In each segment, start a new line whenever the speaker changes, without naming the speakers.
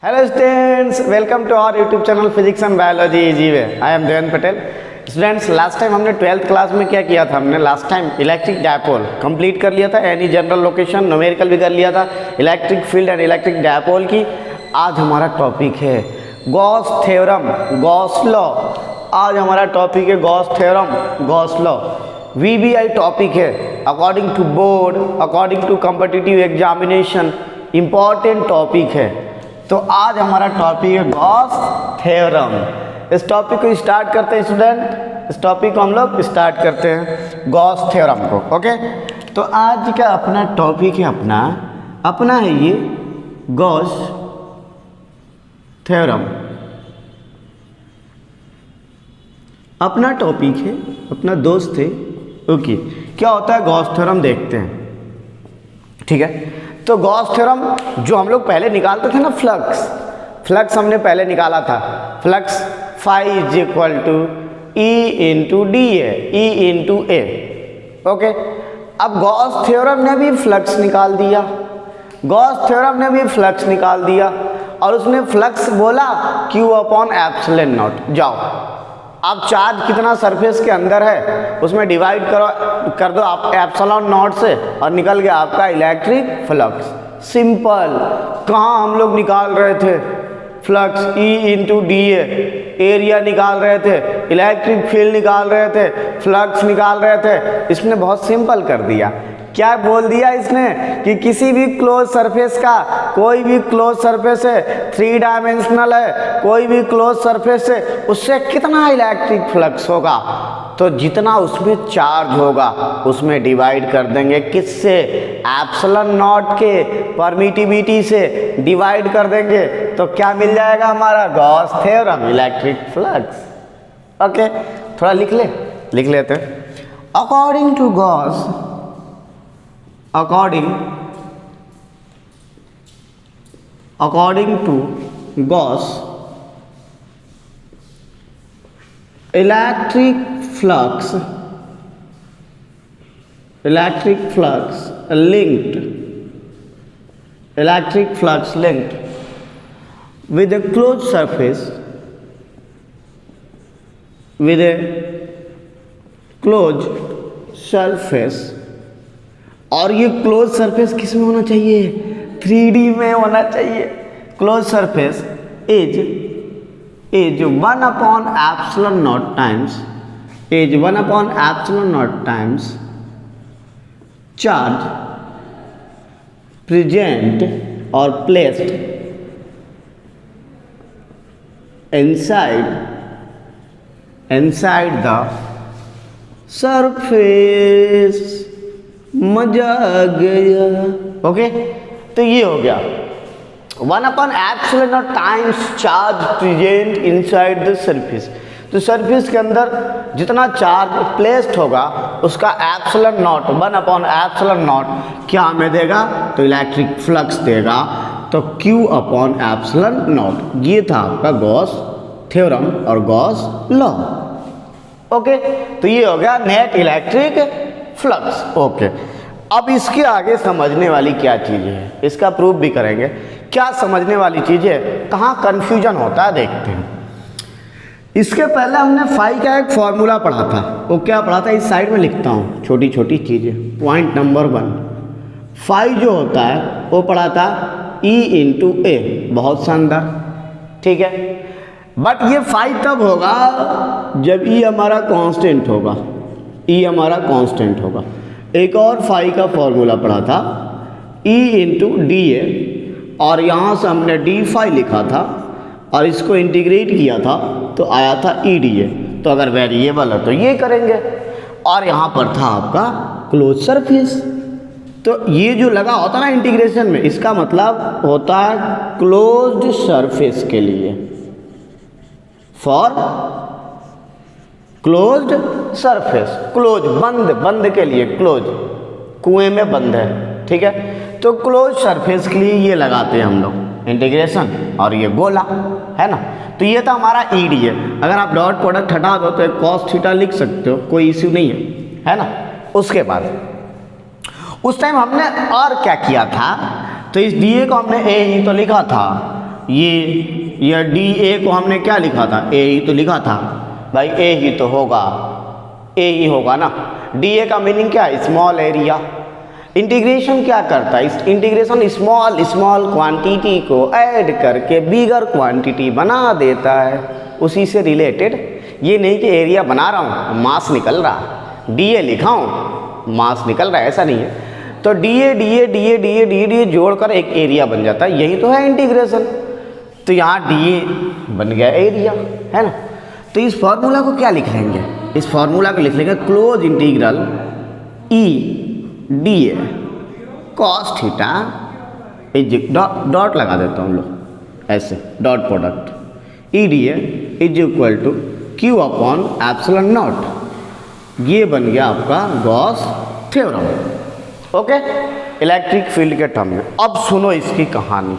Hello students, welcome to our YouTube channel Physics and Biology Easy Way. I am Devan Patel. Students, last time हमने 12th class में क्या किया था? हमने last time electric dipole complete कर लिया था, एनी जनरल लोकेशन न्यूमेरिकल भी कर लिया था, electric field and electric dipole की। आज हमारा टॉपिक है गॉस थ्योरम, गॉस लॉ। आज हमारा टॉपिक है Gauss theorem, Gauss law. VBI topic है, according to board, according to competitive examination important topic है। तो आज हमारा टॉपिक है गॉस थ्योरम। इस टॉपिक को स्टार्ट करते हैं स्टूडेंट, इस टॉपिक को हम लोग स्टार्ट करते हैं गॉस थ्योरम को। ओके, तो आज का अपना टॉपिक है अपना है ये गॉस थ्योरम। अपना टॉपिक है, अपना दोस्त है। ओके, क्या होता है गॉस थ्योरम देखते हैं। ठीक है, तो गॉस थ्योरम जो हम लोग पहले निकालते थे ना, फ्लक्स हमने पहले निकाला था। Flux phi is equal to E into D A, E into A. Okay, अब गॉस थ्योरम ने भी फ्लक्स निकाल दिया, गॉस थ्योरम ने भी फ्लक्स निकाल दिया और उसने फ्लक्स बोला Q अपॉन एप्सिलॉन नॉट। जाओ आप चार्ज कितना सरफेस के अंदर है उसमें डिवाइड कर दो आप एप्सिलॉन नॉट से और निकल गया आपका इलेक्ट्रिक फ्लक्स। सिंपल। कहाँ हम लोग निकाल रहे थे flux? E into D A, area निकाल रहे थे, इलेक्ट्रिक फील्ड निकाल रहे थे, फ्लक्स निकाल रहे थे। इसने बहुत सिंपल कर दिया। क्या बोल दिया इसने कि किसी भी क्लोज सरफेस का, कोई भी क्लोज सरफेस है, 3 डायमेंशनल है, कोई भी क्लोज सरफेस है, उससे कितना इलेक्ट्रिक फ्लक्स होगा, तो जितना उसमें चार्ज होगा उसमें डिवाइड कर देंगे। किससे? एप्सिलॉन नॉट के परमिटिविटी से डिवाइड कर देंगे। तो क्या मिल जाएगा हमारा? Gauss theorem, electric flux. Okay, थोड़ा लिख लेते हैं। According to Gauss, according to Gauss, electric flux linked with a closed surface, और ये क्लोज सरफेस किस में होना चाहिए? 3D में होना चाहिए। Close surface is 1 upon epsilon not times charge present और प्लेस्ड inside the surface। मजा आ गया। ओके, तो ये हो गया 1 upon epsilon not times charge present inside the surface. तो सरफेस के अंदर जितना चार्ज प्लेस्ड होगा उसका epsilon not, 1 upon epsilon not क्या हमें देगा? तो इलेक्ट्रिक फ्लक्स देगा। तो Q अपॉन एप्सिलॉन नॉट। ये था आपका गॉस थ्योरम और गॉस लॉ। ओके, तो ये हो गया नेट इलेक्ट्रिक फ्लक्स। ओके, अब इसके आगे समझने वाली क्या चीज़ है, इसका प्रूफ भी करेंगे। क्या समझने वाली चीज़ है, कहाँ कंफ्यूजन होता है देखते हैं। इसके पहले हमने फाई का एक फॉर्मूला पढ़ा था। वो क्या पढ़ा था? इस साइड में लिखता हूँ छोटी छोटी चीज़ें। पॉइंट नंबर 1, फाई जो होता है वो पढ़ा था E इंटू ए। बहुत शानदार, ठीक है। बट ये फाई तब होगा जब E हमारा कांस्टेंट होगा, E हमारा कांस्टेंट होगा। एक और फाई का फॉर्मूला पढ़ा था E इंटू डी ए, और यहाँ से हमने डी फाई लिखा था और इसको इंटीग्रेट किया था तो आया था ई डी ए। तो अगर वेरिएबल है तो ये करेंगे। और यहाँ पर था आपका क्लोज सरफेस। तो ये जो लगा होता ना इंटीग्रेशन में, इसका मतलब होता है क्लोज्ड सरफेस के लिए, फॉर क्लोज्ड सरफेस। क्लोज बंद के लिए, क्लोज कुएं में बंद है, ठीक है। तो क्लोज सरफेस के लिए ये लगाते हैं हम लोग इंटीग्रेशन, और ये गोला है ना। तो ये था हमारा ई डी ए। अगर आप डॉट प्रोडक्ट हटा दो तो एक कॉस थीटा लिख सकते हो, कोई इश्यू नहीं है ना। उसके बाद उस टाइम हमने और क्या किया था, तो इस डी ए को हमने ए ही तो लिखा था, ये डी ए को हमने क्या लिखा था, ए ही तो लिखा था भाई, ए ही तो होगा, ए ही होगा ना। डी ए का मीनिंग क्या है, स्मॉल एरिया। इंटीग्रेशन क्या करता है, इंटीग्रेशन स्मॉल स्मॉल क्वांटिटी को ऐड करके बिगर क्वांटिटी बना देता है, उसी से रिलेटेड। ये नहीं कि एरिया बना रहा हूँ मास निकल रहा, डी ए लिखा हूँ मास निकल रहा है, ऐसा नहीं है। तो डी ए जोड़कर एक एरिया बन जाता है, यही तो है इंटीग्रेशन। तो यहाँ डी ए बन गया एरिया, है ना। तो इस फॉर्मूला को क्या लिख लेंगे, इस फॉर्मूला को लिख लेंगे close integral E D A cos theta is dot लगा देता हूँ हम लोग ऐसे, dot product E D A is equal to Q upon epsilon naught. ये बन गया आपका Gauss theorem. Okay, electric field के टर्म में। अब सुनो इसकी कहानी,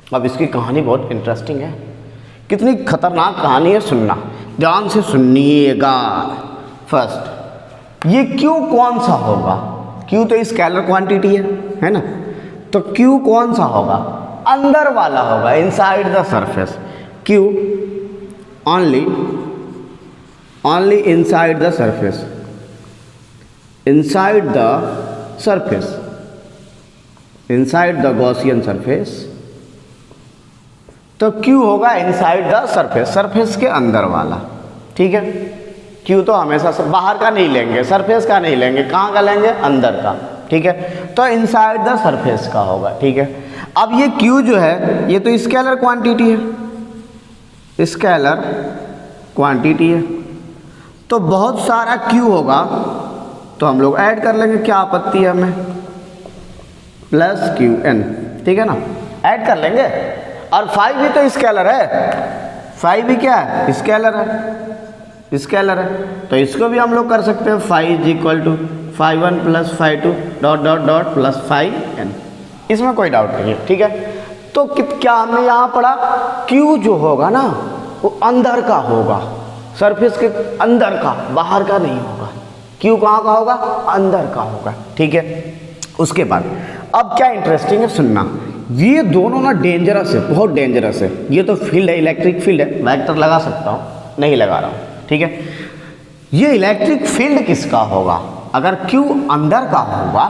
अब इसकी कहानी बहुत इंटरेस्टिंग है। कितनी खतरनाक कहानी है, सुनना ध्यान से सुनिएगा। फर्स्ट, ये क्यू कौन सा होगा, क्यू तो स्केलर क्वांटिटी है ना। तो क्यू कौन सा होगा, अंदर वाला होगा, inside the surface. Q only inside the surface, inside the surface, inside the Gaussian surface. तो Q होगा इनसाइड द सरफेस, सरफेस के अंदर वाला, ठीक है। Q तो हमेशा बाहर का नहीं लेंगे, सरफेस का नहीं लेंगे, कहाँ का लेंगे, अंदर का, ठीक है। तो इनसाइड द सरफेस का होगा, ठीक है। अब ये Q जो है ये तो स्केलर क्वांटिटी है, स्केलर क्वांटिटी है। तो बहुत सारा Q होगा तो हम लोग ऐड कर लेंगे, क्या आपत्ति है हमें, प्लस QN, ठीक है ना, ऐड कर लेंगे। और 5 भी तो स्केलर है, 5 भी क्या है, स्केलर है, स्केलर है। तो इसको भी हम लोग कर सकते हैं, 5 is equal to 5 1 plus 5 2 dot dot dot plus 5n, इसमें कोई डाउट नहीं है, ठीक है। तो क्या हमने यहाँ पढ़ा, Q जो होगा ना वो अंदर का होगा, सरफेस के अंदर का, बाहर का नहीं होगा। Q कहाँ का होगा, अंदर का होगा, ठीक है। उसके बाद अब क्या इंटरेस्टिंग है, सुनना। ये दोनों ना डेंजरस है, बहुत डेंजरस है। ये तो फील्ड है, इलेक्ट्रिक फील्ड है, वेक्टर लगा सकता हूँ, नहीं लगा रहा हूँ, ठीक है। ये इलेक्ट्रिक फील्ड किसका होगा, अगर Q अंदर का होगा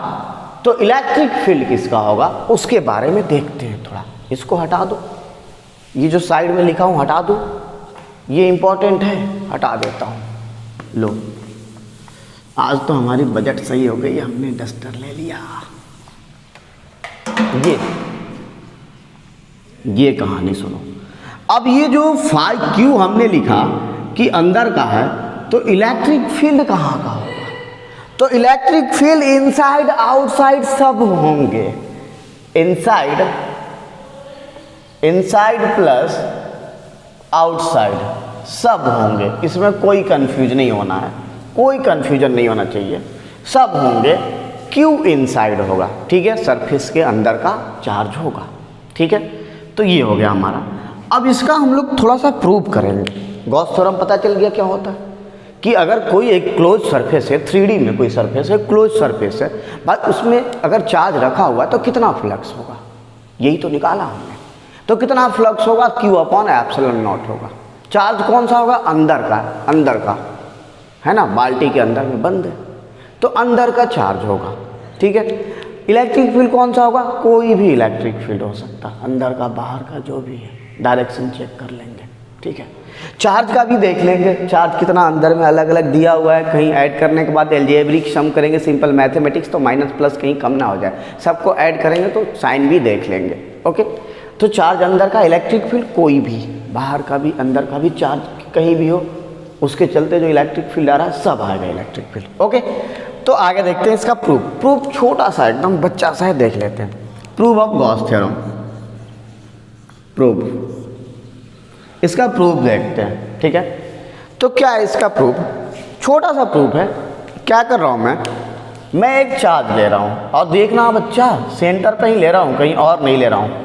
तो इलेक्ट्रिक फील्ड किसका होगा, उसके बारे में देखते हैं थोड़ा। इसको हटा दो, ये जो साइड में लिखा हूँ हटा दो, ये इंपॉर्टेंट है, हटा देता हूँ। लो, आज तो हमारी बजट सही हो गई, हमने डस्टर ले लिया। ये कहानी सुनो। अब ये जो 5Q हमने लिखा कि अंदर का है, तो इलेक्ट्रिक फील्ड कहाँ का होगा, तो इलेक्ट्रिक फील्ड इनसाइड आउटसाइड सब होंगे, इनसाइड प्लस आउटसाइड सब होंगे, इसमें कोई कंफ्यूजन नहीं होना है, कोई कंफ्यूजन नहीं होना चाहिए, सब होंगे। Q इनसाइड होगा, ठीक है, सरफेस के अंदर का चार्ज होगा, ठीक है। तो ये हो गया हमारा। अब इसका हम लोग थोड़ा सा प्रूव करेंगे। गॉस थ्योरम पता चल गया क्या होता है, कि अगर कोई एक क्लोज सरफेस है, 3D में कोई सरफेस है, क्लोज सरफेस है, बस उसमें अगर चार्ज रखा हुआ है तो कितना फ्लक्स होगा, यही तो निकाला हमने। तो कितना फ्लक्स होगा, Q अपॉन एप्सिलॉन नॉट होगा। चार्ज कौन सा होगा, अंदर का है ना, बाल्टी के अंदर में बंद है, तो अंदर का चार्ज होगा, ठीक है। इलेक्ट्रिक फील्ड कौन सा होगा, कोई भी इलेक्ट्रिक फील्ड हो सकता, अंदर का बाहर का जो भी है, डायरेक्शन चेक कर लेंगे, ठीक है। चार्ज का भी देख लेंगे, चार्ज कितना अंदर में अलग अलग दिया हुआ है, कहीं ऐड करने के बाद अलजेब्रिक सम करेंगे, सिंपल मैथमेटिक्स, तो माइनस प्लस कहीं कम ना हो जाए, सबको ऐड करेंगे तो साइन भी देख लेंगे, ओके। तो चार्ज अंदर का, इलेक्ट्रिक फील्ड कोई भी, बाहर का भी अंदर का भी, चार्ज कहीं भी हो, उसके चलते जो इलेक्ट्रिक फील्ड आ रहा है सब आएगा इलेक्ट्रिक फील्ड, ओके। तो आगे देखते हैं इसका प्रूफ छोटा सा एकदम बच्चा सा है, देख लेते हैं। Proof of Gauss theorem, proof, इसका प्रूफ देखते हैं, ठीक है। तो क्या है इसका प्रूफ, छोटा सा प्रूफ है। क्या कर रहा हूँ मैं एक चार्ज ले रहा हूँ, और देखना बच्चा सेंटर पे ही ले रहा हूँ, कहीं और नहीं ले रहा हूँ।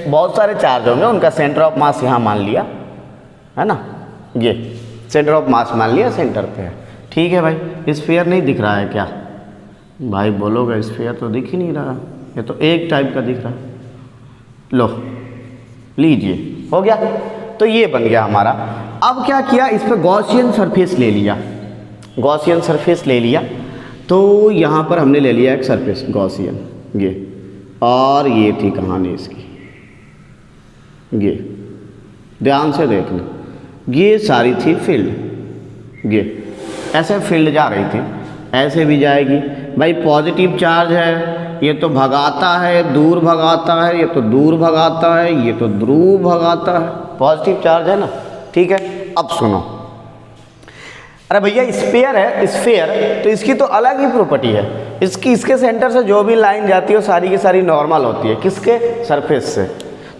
बहुत सारे चार्ज होंगे, उनका सेंटर ऑफ मास यहाँ मान लिया है ना, ये सेंटर ऑफ मास मान लिया, सेंटर पे है, ठीक है भाई। स्फीयर नहीं दिख रहा है क्या भाई, बोलोगे स्फीयर तो दिख ही नहीं रहा, ये तो एक टाइप का दिख रहा है। लो लीजिए हो गया। तो ये बन गया हमारा। अब क्या किया, इस पर गॉसियन सरफेस ले लिया, गॉसियन सरफेस ले लिया। तो यहाँ पर हमने ले लिया एक सरफेस गॉसियन, ये, और ये थी कहानी इसकी, ये ध्यान से देखना, ये सारी थी फील्ड, ये ऐसे फील्ड जा रही थी, ऐसे भी जाएगी भाई। पॉजिटिव चार्ज है, ये तो भगाता है, दूर भगाता है, ये तो दूर भगाता है, ये तो ध्रुव भगाता है, पॉजिटिव चार्ज है ना, ठीक है। अब सुनो, अरे भैया स्फीयर है, स्फीयर तो इसकी तो अलग ही प्रॉपर्टी है, इसके सेंटर से जो भी लाइन जाती है वो सारी की सारी नॉर्मल होती है, किसके, सरफेस से।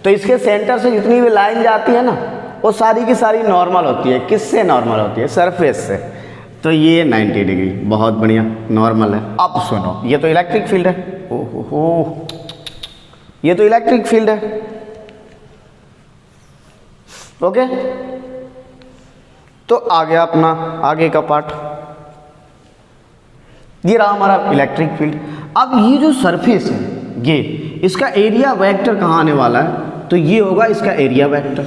तो इसके सेंटर से जितनी भी लाइन जाती है ना वो सारी की सारी नॉर्मल होती है, किससे नॉर्मल होती है, सरफेस से। तो ये 90 डिग्री, बहुत बढ़िया, नॉर्मल है। अब सुनो, ये तो इलेक्ट्रिक फील्ड है, ओहो, ये तो इलेक्ट्रिक फील्ड है, ओके। तो आ गया अपना आगे का पार्ट, ये रहा हमारा इलेक्ट्रिक फील्ड। अब ये जो सरफेस है, ये इसका एरिया वेक्टर कहाँ आने वाला है, तो ये होगा इसका area vector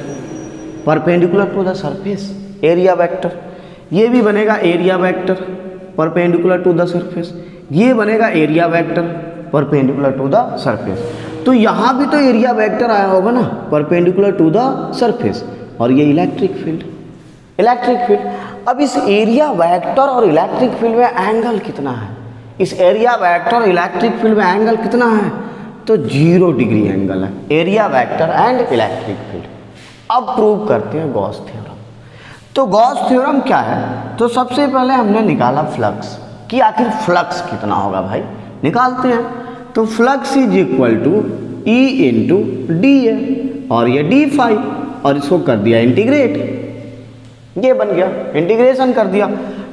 perpendicular to the surface, area vector. ये भी बनेगा area vector perpendicular to the surface, ये बनेगा area vector perpendicular to the surface. तो यहाँ भी तो एरिया वेक्टर आया होगा ना, परपेंडिकुलर टू द सरफेस, और ये इलेक्ट्रिक फील्ड, इलेक्ट्रिक फील्ड। अब इस एरिया वेक्टर और इलेक्ट्रिक फील्ड में एंगल कितना है, इस एरिया वेक्टर और इलेक्ट्रिक फील्ड में एंगल कितना है, तो 0 डिग्री एंगल है, area vector and electric field. अब प्रूव करते हैं गॉस थ्योरम। तो गॉस थ्योरम क्या है, तो सबसे पहले हमने निकाला फ्लक्स, कि आखिर फ्लक्स कितना होगा भाई, निकालते हैं। तो flux is equal to E into D है, और ये डी फाई, और इसको कर दिया इंटीग्रेट, ये बन गया, इंटीग्रेशन कर दिया।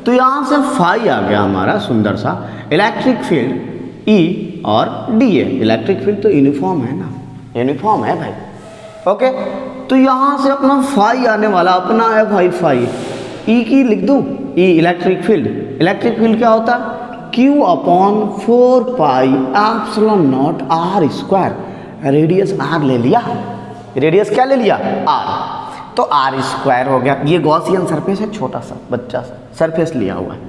तो यहाँ से फाई आ गया हमारा सुंदर सा, इलेक्ट्रिक फील्ड E और डी है, इलेक्ट्रिक फील्ड तो यूनिफॉर्म है ना, यूनिफॉर्म है भाई, ओके। तो यहाँ से अपना फाई आने वाला, अपना है भाई फाई, E की लिख दूँ, E electric field, electric field क्या होता है, Q upon 4 pi epsilon naught R square, radius R ले लिया, रेडियस क्या ले लिया, R, तो R स्क्वायर हो गया। ये गॉसियन सरफेस है, छोटा सा बच्चा सा सरफेस लिया हुआ है,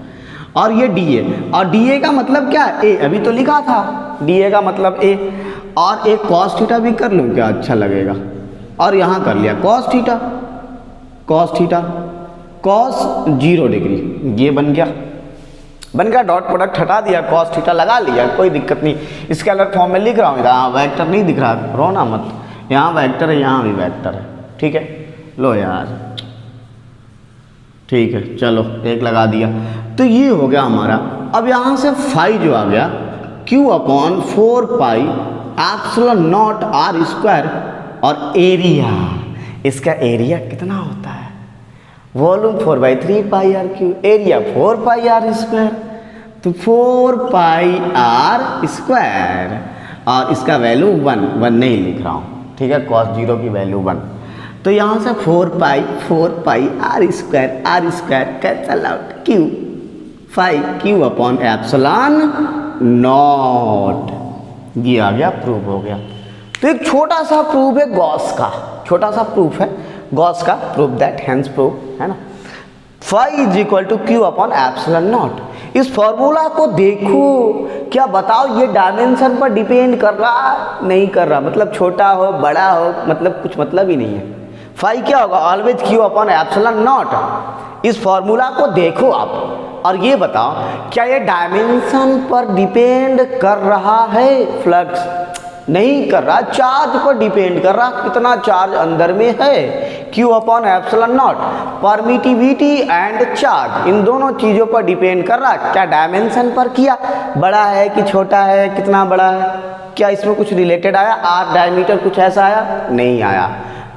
और ये डी ए, और डी ए का मतलब क्या है, ए, अभी तो लिखा था, डी ए का मतलब ए, और एक कॉस थीटा भी कर लूँ क्या, अच्छा लगेगा, और यहाँ कर लिया cos theta, cos theta, cos 0 degree, ये बन गया, बन गया। डॉट प्रोडक्ट हटा दिया, कॉस थीटा लगा लिया, कोई दिक्कत नहीं। स्केलर फॉर्म में लिख रहा हूँ, यहाँ वेक्टर नहीं दिख रहा, रोना मत, यहाँ वेक्टर है, यहाँ भी वेक्टर है, ठीक है। लो यार, ठीक है, चलो एक लगा दिया। तो ये हो गया हमारा। अब यहाँ से फाई जो आ गया, Q upon 4 pi epsilon naught R square, और एरिया, इसका एरिया कितना होता है, volume 4/3 pi R cube, area 4 pi are square, तो 4 पाई आर स्क्वायर, और इसका वैल्यू 1 नहीं लिख रहा हूँ, ठीक है, cos 0 की वैल्यू 1। तो यहाँ से 4 pi are square cancel out, q phi q upon epsilon naught, ये आ गया, प्रूव हो गया। तो एक छोटा सा प्रूफ है गॉस का, छोटा सा प्रूफ है गॉस का, प्रूफ दैट हैंस प्रूफ, है ना। Phi is equal to Q upon epsilon naught. इस फॉर्मूला को देखो, क्या बताओ, ये डायमेंशन पर डिपेंड कर रहा है, नहीं कर रहा, मतलब छोटा हो बड़ा हो, मतलब कुछ मतलब ही नहीं है। फाई क्या होगा, always Q upon epsilon naught. इस फॉर्मूला को देखो आप, और ये बताओ क्या ये डायमेंशन पर डिपेंड कर रहा है, फ्लक्स नहीं कर रहा, चार्ज पर डिपेंड कर रहा, कितना चार्ज अंदर में है, Q upon epsilon naught, permittivity and charge, इन दोनों चीज़ों पर डिपेंड कर रहा। क्या डायमेंशन पर किया, बड़ा है कि छोटा है, कितना बड़ा है, क्या इसमें कुछ रिलेटेड आया, आर डायमीटर कुछ ऐसा आया, नहीं आया।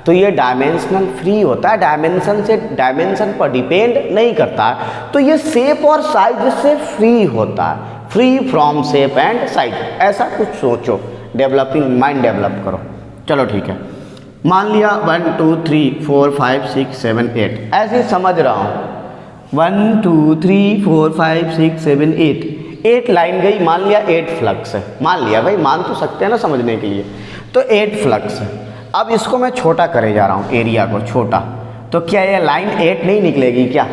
तो ये डायमेंशनल फ्री होता है, डायमेंशन से डायमेंशन पर डिपेंड नहीं करता है। तो ये शेप और साइज से फ्री होता है, free from shape and size, ऐसा कुछ सोचो, डेवलपिंग माइंड डेवलप करो। चलो ठीक है, मान लिया 1 2 3 4 5 6 7 8, ऐसे समझ रहा हूँ 1 2 3 4 5 6 7 8 लाइन गई, मान लिया 8 फ्लक्स है, मान लिया भाई, मान तो सकते हैं ना समझने के लिए। तो 8 फ्लक्स है, अब इसको मैं छोटा करे जा रहा हूँ, एरिया को छोटा, तो क्या ये लाइन 8 नहीं निकलेगी क्या?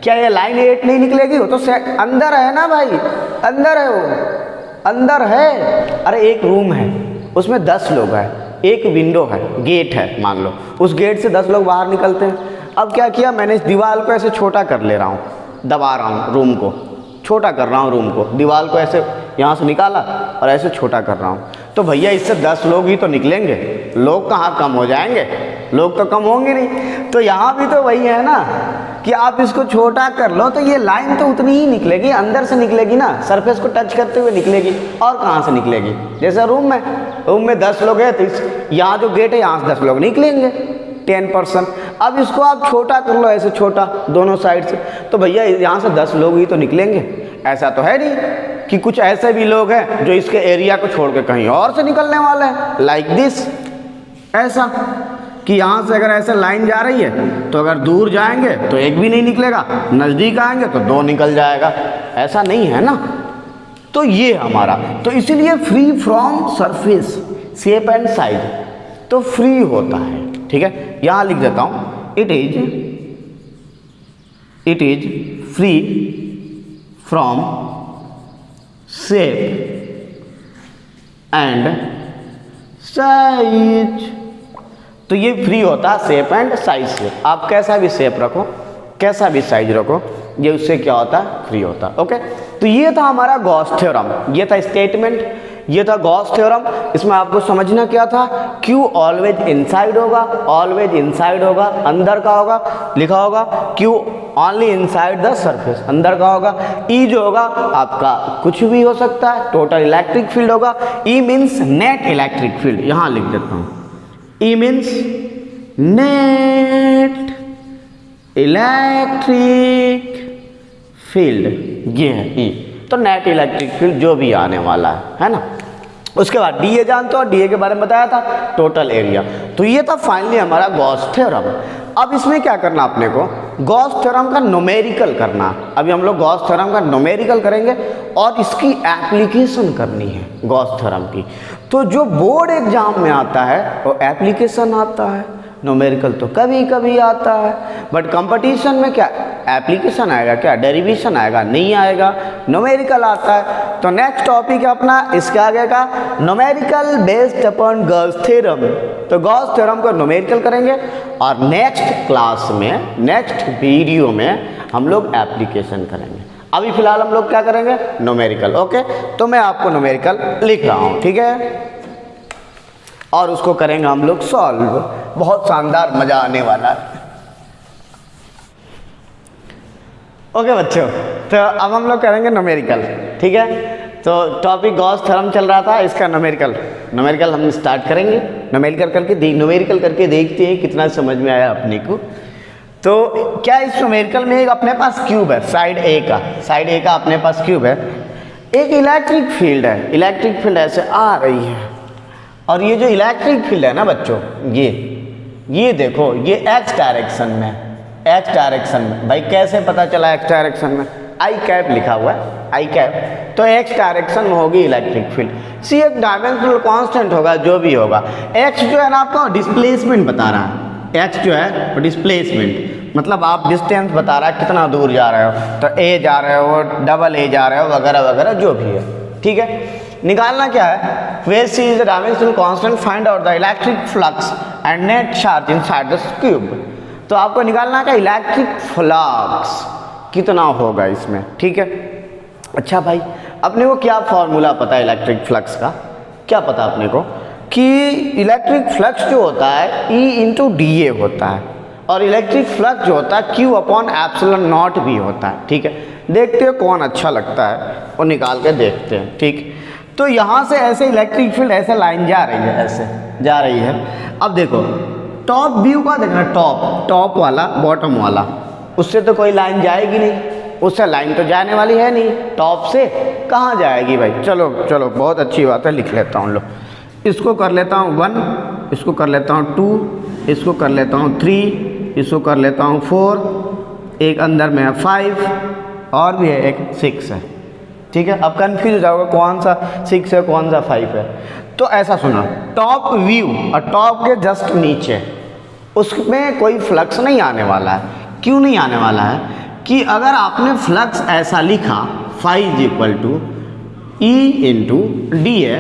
क्या ये लाइन 8 नहीं निकलेगी? वो तो अंदर है ना भाई, अंदर है, वो अंदर है। अरे एक रूम है, उसमें 10 लोग हैं, एक विंडो है, गेट है, मान लो उस गेट से 10 लोग बाहर निकलते हैं। अब क्या किया मैंने, इस दीवार को ऐसे छोटा कर ले रहा हूँ, दबा रहा हूँ, रूम को छोटा कर रहा हूँ, रूम को, दीवार को ऐसे यहाँ से निकाला और ऐसे छोटा कर रहा हूँ। तो भैया इससे 10 लोग ही तो निकलेंगे, लोग कहाँ कम हो जाएंगे, लोग तो कम होंगे नहीं। तो यहाँ भी तो वही है ना कि आप इसको छोटा कर लो तो ये लाइन तो उतनी ही निकलेगी, अंदर से निकलेगी ना, सरफेस को टच करते हुए निकलेगी। और कहाँ से निकलेगी? जैसे रूम में 10 लोग हैं तो यहाँ जो गेट है यहाँ से 10 लोग निकलेंगे, 10%। अब इसको आप छोटा कर लो, ऐसे छोटा दोनों साइड से, तो भैया यहाँ से 10 लोग ही तो निकलेंगे। ऐसा तो है नहीं कि कुछ ऐसे भी लोग हैं जो इसके एरिया को छोड़ के कहीं और से निकलने वाले हैं, लाइक दिस, ऐसा कि यहाँ से अगर ऐसे लाइन जा रही है तो अगर दूर जाएंगे तो एक भी नहीं निकलेगा, नज़दीक आएंगे तो 2 निकल जाएगा, ऐसा नहीं है ना। तो ये हमारा, तो इसीलिए free from surface shape and size, तो फ्री होता है। ठीक है, यहाँ लिख देता हूँ, it is free from shape and size. तो ये फ्री होता है शेप एंड साइज से। आप कैसा भी शेप रखो, कैसा भी साइज रखो, ये उससे क्या होता है, फ्री होता है। ओके, तो ये था हमारा गॉस थ्योरम, ये था स्टेटमेंट, ये था गॉस थ्योरम। इसमें आपको समझना क्या था, Q ऑलवेज इनसाइड होगा, ऑलवेज इनसाइड होगा, अंदर का होगा, लिखा होगा Q only inside the surface, अंदर का होगा। E जो होगा आपका कुछ भी हो सकता है, टोटल इलेक्ट्रिक फील्ड होगा। E means net electric field, यहाँ लिख देता हूँ, E means net electric field, ये है E। तो नेट इलेक्ट्रिक फील्ड जो भी आने वाला है ना। उसके बाद डीए जानते हो, डीए के बारे में बताया था, टोटल एरिया। तो ये था फाइनली हमारा गॉस थ्योरम। अब इसमें क्या करना अपने को, गॉस थ्योरम का न्यूमेरिकल करना। अभी हम लोग गॉस थ्योरम का न्यूमेरिकल करेंगे और इसकी एप्लीकेशन करनी है गॉस थ्योरम की। तो जो बोर्ड एग्जाम में आता है वो एप्लीकेशन आता है, न्यूमेरिकल तो कभी कभी आता है। बट कंपटीशन में क्या एप्लीकेशन आएगा, क्या डेरिवेशन आएगा, नहीं आएगा, न्यूमेरिकल आता है। तो नेक्स्ट टॉपिक है अपना इसके आगे का numerical based upon Gauss theorem. तो गॉस थ्योरम को न्यूमेरिकल करेंगे और नेक्स्ट क्लास में, नेक्स्ट वीडियो में हम लोग एप्लीकेशन करेंगे। अभी फिलहाल हम लोग क्या करेंगे, न्यूमेरिकल। ओके, तो मैं आपको न्यूमेरिकल लिख रहा हूँ, ठीक है, और उसको करेंगे हम लोग सॉल्व। बहुत शानदार, मजा आने वाला है। ओके बच्चों, तो अब हम लोग करेंगे न्यूमेरिकल, ठीक है। तो टॉपिक गॉस थ्योरम चल रहा था, इसका न्यूमेरिकल हम स्टार्ट करेंगे। न्यूमेरिकल करके देखते हैं कितना समझ में आया अपने को। तो क्या इस न्यूमेरिकल में एक अपने पास क्यूब है, साइड ए का अपने पास क्यूब है, एक इलेक्ट्रिक फील्ड है, इलेक्ट्रिक फील्ड ऐसे आ रही है, और ये जो इलेक्ट्रिक फील्ड है ना बच्चों, ये देखो, ये एक्स डायरेक्शन में, एक्स डायरेक्शन में। भाई कैसे पता चला एक्स डायरेक्शन में, आई कैप लिखा हुआ है, आई कैप, तो एक्स डायरेक्शन में होगी इलेक्ट्रिक फील्ड। सी एक डायमेंशनल कांस्टेंट होगा, जो भी होगा। एक्स जो है ना आपको डिस्प्लेसमेंट बता रहा है, एक्स जो है डिस्प्लेसमेंट, मतलब आप डिस्टेंस बता रहा है कितना दूर जा रहे हो, तो ए जा रहे हो, डबल ए जा रहे हो, वगैरह वगैरह जो भी है, ठीक है। निकालना क्या है, where C is the dimensional constant, find out the electric flux and net charge inside the cube. तो आपको निकालना है इलेक्ट्रिक फ्लक्स कितना होगा इसमें, ठीक है। अच्छा भाई, अपने को क्या फॉर्मूला पता है इलेक्ट्रिक फ्लक्स का, क्या पता अपने को कि इलेक्ट्रिक फ्लक्स जो होता है E इंटू डी ए होता है, और इलेक्ट्रिक फ्लक्स जो होता है Q अपॉन एप्सिलॉन नॉट भी होता है, ठीक है। देखते हो कौन अच्छा लगता है वो निकाल के देखते हैं, ठीक। तो यहाँ से ऐसे इलेक्ट्रिक फील्ड ऐसे लाइन जा रही है, ऐसे जा रही है। अब देखो टॉप व्यू का देखना, टॉप वाला, बॉटम वाला, उससे तो कोई लाइन जाएगी नहीं, उससे लाइन तो जाने वाली है नहीं, टॉप से कहाँ जाएगी भाई। चलो चलो, बहुत अच्छी बात है, लिख लेता हूँ लो। इसको कर लेता हूँ 1, इसको कर लेता हूँ 2, इसको कर लेता हूँ 3, इसको कर लेता हूँ 4, एक अंदर में है 5, और भी है एक 6 है, ठीक है। अब कन्फ्यूज हो जाओगे कौन सा 6 है कौन सा 5 है। तो ऐसा सुना, टॉप व्यू और टॉप के जस्ट नीचे उसमें कोई फ्लक्स नहीं आने वाला है। क्यों नहीं आने वाला है कि अगर आपने फ्लक्स ऐसा लिखा phi is equal to E into D A,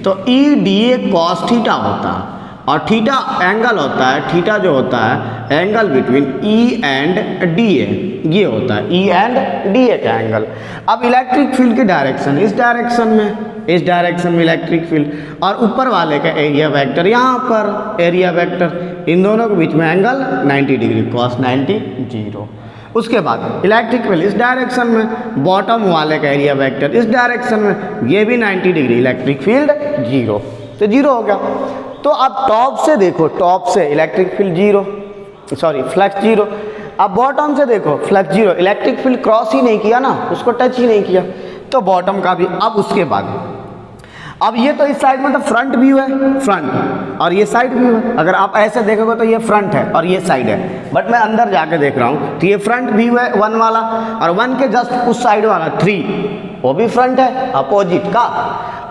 तो E D A cos theta होता है और थीटा एंगल होता है, थीटा जो होता है angle between E and D A, ये होता है ई एंड डी ए का एंगल। अब इलेक्ट्रिक फील्ड की डायरेक्शन इस डायरेक्शन में, इस डायरेक्शन में इलेक्ट्रिक फील्ड और ऊपर वाले का एरिया वेक्टर यहाँ पर एरिया वेक्टर, इन दोनों के बीच में एंगल 90 डिग्री कॉस 90 जीरो। उसके बाद इलेक्ट्रिक फील्ड इस डायरेक्शन में, बॉटम वाले का एरिया वेक्टर इस डायरेक्शन में, ये भी 90 डिग्री, इलेक्ट्रिक फील्ड जीरो, तो जीरो हो गया। तो अब टॉप से देखो, टॉप से electric field zero, sorry flux zero. अब बॉटम से देखो flux zero, electric field cross ही नहीं किया ना, उसको टच ही नहीं किया, तो बॉटम का भी। अब उसके बाद अब ये तो इस साइड में तो फ्रंट व्यू है, फ्रंट, और ये साइड व्यू है। अगर आप ऐसे देखोगे तो ये फ्रंट है और ये साइड है, बट मैं अंदर जाके देख रहा हूँ तो ये फ्रंट व्यू है 1 वाला, और 1 के जस्ट उस साइड वाला 3 वो भी फ्रंट है अपोजिट का,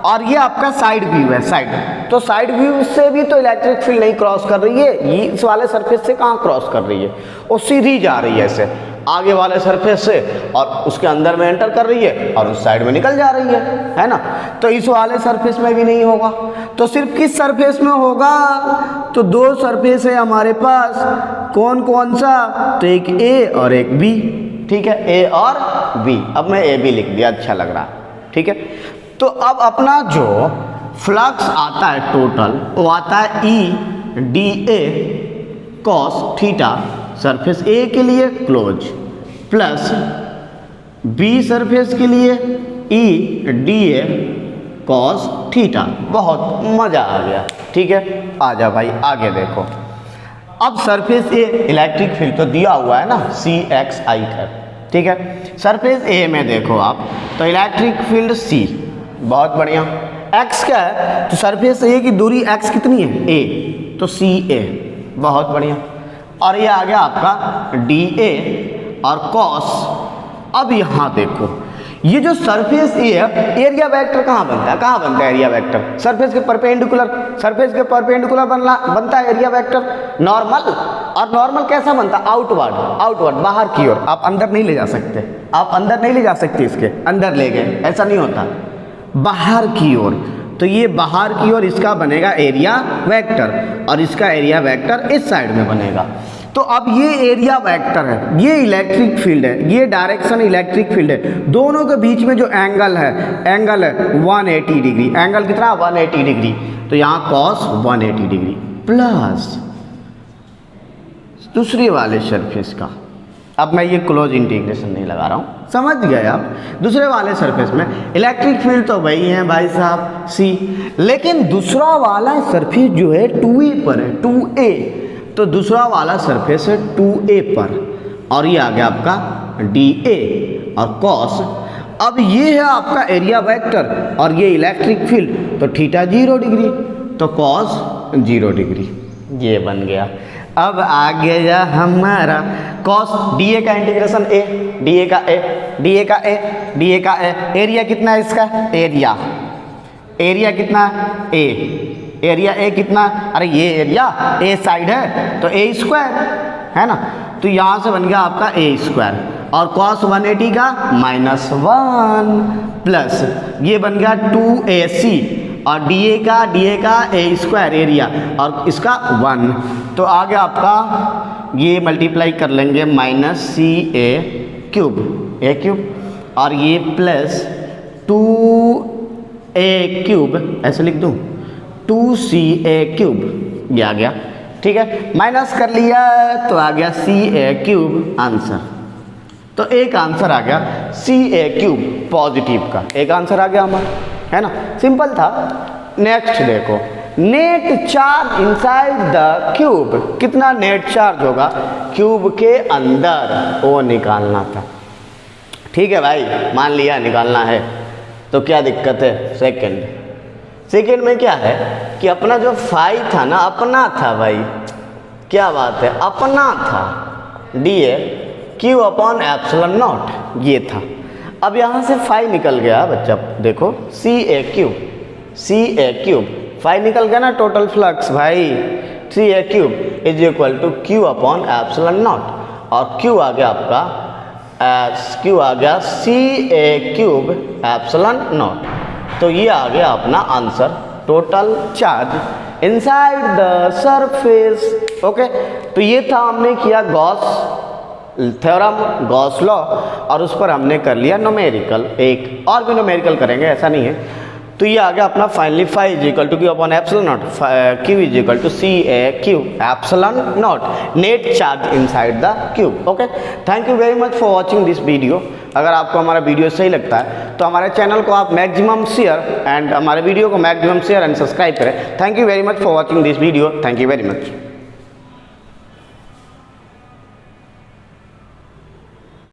और ये आपका साइड व्यू है, साइड। तो साइड व्यू से भी तो इलेक्ट्रिक फील्ड नहीं क्रॉस कर रही है, ये इस वाले सरफेस से कहाँ क्रॉस कर रही है, वो सीधी जा रही है ऐसे आगे वाले सरफेस से और उसके अंदर में एंटर कर रही है और उस साइड में निकल जा रही है ना। तो इस वाले सरफेस में भी नहीं होगा, तो सिर्फ किस सरफेस में होगा, तो 2 सरफेस है हमारे पास, कौन कौन सा, तो एक ए और एक बी, ठीक है, ए और बी। अब मैं ए बी लिख दिया, अच्छा लग रहा, ठीक है। तो अब अपना जो फ्लक्स आता है टोटल, वो आता है E D A cos theta surface A के लिए क्लोज, प्लस बी सरफेस के लिए E D A cos theta. बहुत मज़ा आ गया, ठीक है। आ जा भाई आगे देखो। अब सरफेस ए इलेक्ट्रिक फील्ड तो दिया हुआ है ना, सी एक्स आई का, ठीक है। सरफेस ए में देखो आप, तो इलेक्ट्रिक फील्ड सी, बहुत बढ़िया। एक्स क्या है, तो सरफेस ए की दूरी एक्स कितनी है, ए, तो सी ए, बहुत बढ़िया। और ये आ गया आपका डी ए और कॉस। अब यहाँ देखो, ये जो सरफेस ए है, एरिया वेक्टर कहाँ बनता है, कहाँ बनता है एरिया वेक्टर, सरफेस के परपेंडिकुलर, सरफेस के परपेंडिकुलर बनता है एरिया वेक्टर नॉर्मल। और नॉर्मल कैसा बनता है, आउटवर्ड, आउटवर्ड बाहर की ओर। आप अंदर नहीं ले जा सकते, आप अंदर नहीं ले जा सकते, इसके अंदर ले गए ऐसा नहीं होता, बाहर की ओर। तो ये बाहर की ओर इसका बनेगा एरिया वेक्टर और इसका एरिया वेक्टर इस साइड में बनेगा। तो अब ये एरिया वेक्टर है, ये इलेक्ट्रिक फील्ड है, ये डायरेक्शन इलेक्ट्रिक फील्ड है, दोनों के बीच में जो एंगल है 180 डिग्री। एंगल कितना, 180 डिग्री, तो यहाँ कॉस 180 डिग्री प्लस दूसरी वाले सरफेस का। अब मैं ये क्लोज इंटीग्रेशन नहीं लगा रहा हूँ, समझ गए आप। दूसरे वाले सरफेस में इलेक्ट्रिक फील्ड तो वही है भाई साहब सी, लेकिन दूसरा वाला सरफेस जो है 2a पर है, 2a, तो दूसरा वाला सरफेस है 2a पर, और ये आ गया आपका dA और cos। अब ये है आपका एरिया वेक्टर और ये इलेक्ट्रिक फील्ड, तो थीटा 0 डिग्री, तो cos 0 डिग्री, ये बन गया। अब आ गया हमारा cos dA का इंटीग्रेशन a, dA का a, dA का a, dA का a। एरिया कितना है इसका, एरिया, एरिया कितना है a, एरिया a कितना, अरे ये एरिया a साइड है तो a स्क्वायर है ना, तो यहाँ से बन गया आपका a स्क्वायर और cos 180 का -1 प्लस ये बन गया 2ac और dA का a स्क्वायर एरिया और इसका 1, तो आ गया आपका ये मल्टीप्लाई कर लेंगे -CA क्यूब, a क्यूब और ये प्लस 2a क्यूब, ऐसे लिख दूँ 2CA क्यूब, ये आ गया, ठीक है। माइनस कर लिया तो आ गया CA क्यूब आंसर, तो एक आंसर आ गया CA क्यूब पॉजिटिव का, एक आंसर आ गया हमारा, है ना, सिंपल था। नेक्स्ट देखो, net charge inside the cube, कितना नेट चार्ज होगा क्यूब के अंदर, वो निकालना था, ठीक है भाई, मान लिया निकालना है, तो क्या दिक्कत है। सेकेंड में क्या है कि अपना जो फाई था ना, अपना था भाई, क्या बात है, अपना था, dA Q upon epsilon naught, ये था। अब यहाँ से फाई निकल गया बच्चा, देखो CA क्यूब फाई निकल गया ना, टोटल फ्लक्स भाई 3a cube is equal to Q upon epsilon naught, और Q आ गया आपका Q आ गया CA क्यूब एप्सिलॉन नॉट। तो ये आ गया अपना answer, total charge inside the surface. Okay, तो ये था हमने किया गॉस थ्योरम, गॉस लॉ, और उस पर हमने कर लिया न्यूमेरिकल, एक और भी न्यूमेरिकल करेंगे, ऐसा नहीं है। तो ये आ गया अपना finally phi is equal to Q upon epsilon naught, Q is equal to CA cube epsilon naught, net charge inside the cube. Okay, thank you very much for watching this video. अगर आपको हमारा video सही लगता है तो हमारे channel को आप मैक्सिमम शेयर एंड हमारे वीडियो को मैक्सिमम शेयर एंड सब्सक्राइब करें। Thank you very much for watching this video, thank you very much.